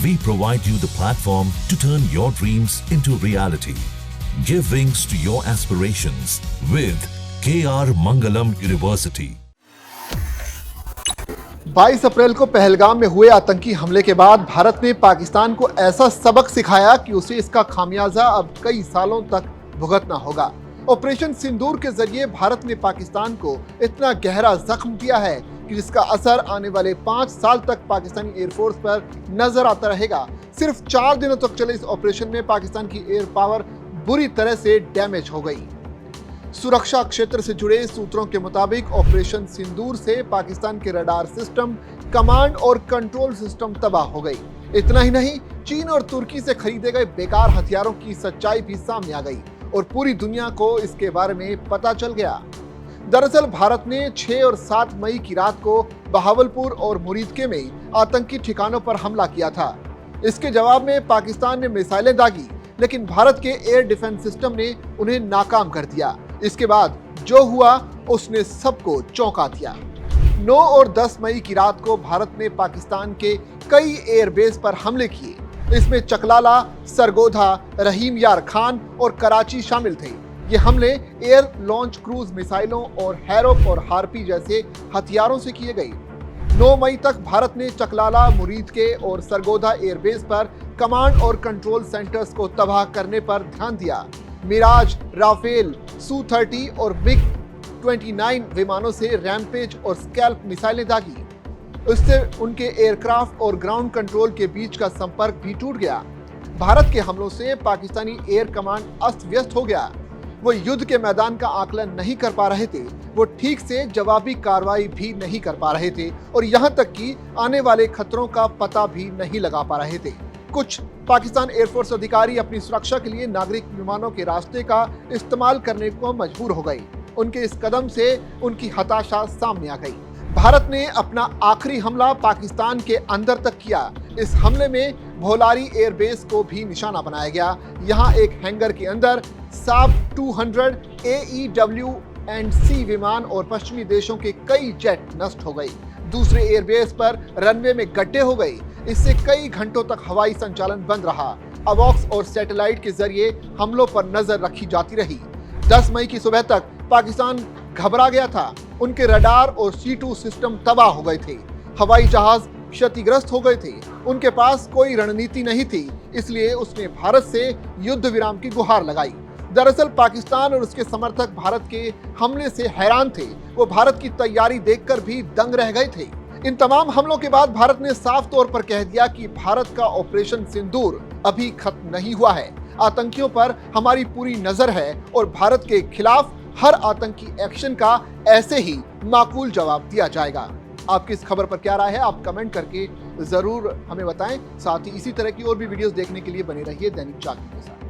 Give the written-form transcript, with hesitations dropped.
We provide you the platform to turn your dreams into reality. Give wings to your aspirations with KR Mangalam University. 22 अप्रैल को पहलगाम में हुए आतंकी हमले के बाद भारत ने पाकिस्तान को ऐसा सबक सिखाया कि उसे इसका खामियाजा अब कई सालों तक भुगतना होगा। ऑपरेशन सिंदूर के जरिए भारत ने पाकिस्तान को इतना गहरा जख्म दिया है कि जिसका असर आने वाले 5 साल तक पाकिस्तानी एयरफोर्स पर नजर आता रहेगा। सिर्फ 4 दिनों तक चले इस ऑपरेशन में पाकिस्तान की एयर पावर बुरी तरह से डैमेज हो गई। सुरक्षा क्षेत्र से जुड़े सूत्रों के मुताबिक ऑपरेशन सिंदूर से पाकिस्तान के रडार सिस्टम, कमांड और कंट्रोल सिस्टम तबाह हो गई। इतना ही नहीं, चीन और तुर्की से खरीदे गए बेकार हथियारों की सच्चाई भी सामने आ गई और पूरी दुनिया को इसके बारे में पता चल गया। दरअसल भारत ने 6 और 7 मई की रात को बहावलपुर और मुरीदके में आतंकी ठिकानों पर हमला किया था। इसके जवाब में पाकिस्तान ने मिसाइलें दागी, लेकिन भारत के एयर डिफेंस सिस्टम ने उन्हें नाकाम कर दिया। इसके बाद जो हुआ उसने सबको चौंका दिया। 9 और 10 मई की रात को भारत ने पाकिस्तान के कई एयरबेस पर हमले किए। इसमें चकलाला, सरगोधा, रहीम यार खान और कराची शामिल थे। ये हमले एयर लॉन्च क्रूज मिसाइलों और हैरोप और हार्पी जैसे हथियारों से किए गए। 9 मई तक भारत ने चकलाला, मुरीदके और सरगोधा एयरबेस पर कमांड और कंट्रोल सेंटर्स को तबाह करने पर ध्यान दिया। मिराज, राफेल, Su-30 और MiG-29 विमानों से रैम्पेज और स्कैल्प मिसाइलें दागी। इससे उनके एयरक्राफ्ट और ग्राउंड कंट्रोल के बीच का संपर्क भी टूट गया। भारत के हमलों से पाकिस्तानी एयर कमांड अस्त व्यस्त हो गया। वो युद्ध के मैदान का आकलन नहीं कर पा रहे थे, वो ठीक से जवाबी कार्रवाई भी नहीं कर पा रहे थे और यहाँ तक कि आने वाले खतरों का पता भी नहीं लगा पा रहे थे। कुछ पाकिस्तान एयरफोर्स अधिकारी अपनी सुरक्षा के लिए नागरिक विमानों के रास्ते का इस्तेमाल करने को मजबूर हो गए। उनके इस कदम से उनकी हताशा सामने आ गई। भारत ने अपना आखिरी हमला पाकिस्तान के अंदर तक किया। इस हमले में भोलारी एयरबेस को भी निशाना बनाया गया। यहाँ एक हैंगर के अंदर साब 200 AEW&C विमान और पश्चिमी देशों के कई जेट नष्ट हो गए। दूसरे एयरबेस पर रनवे में गड्ढे हो गए। इससे कई घंटों तक हवाई संचालन बंद रहा। अवॉक्स और सैटेलाइट के जरिए हमलों पर नजर रखी जाती रही। 10 मई की सुबह तक पाकिस्तान घबरा गया था। उनके रडार और C2 सिस्टम तबाह हो गए थे। हवाई जहाज क्षतिग्रस्त हो गए थे। उनके पास कोई रणनीति नहीं थी, इसलिए उसने भारत से युद्ध विराम की गुहार लगाई। दरअसल पाकिस्तान और उसके समर्थक भारत के हमले से हैरान थे। वो भारत की तैयारी देखकर भी दंग रह गए थे। इन तमाम हमलों के बाद भारत ने साफ तौर पर कह दिया कि भारत का ऑपरेशन सिंदूर अभी खत्म नहीं हुआ है। आतंकियों पर हमारी पूरी नजर है और भारत के खिलाफ हर आतंकी एक्शन का ऐसे ही माकूल जवाब दिया जाएगा। आपकी इस खबर पर क्या राय है, आप कमेंट करके जरूर हमें बताएं। साथ ही इसी तरह की और भी वीडियोस देखने के लिए बने रहिए दैनिक जागरण के साथ।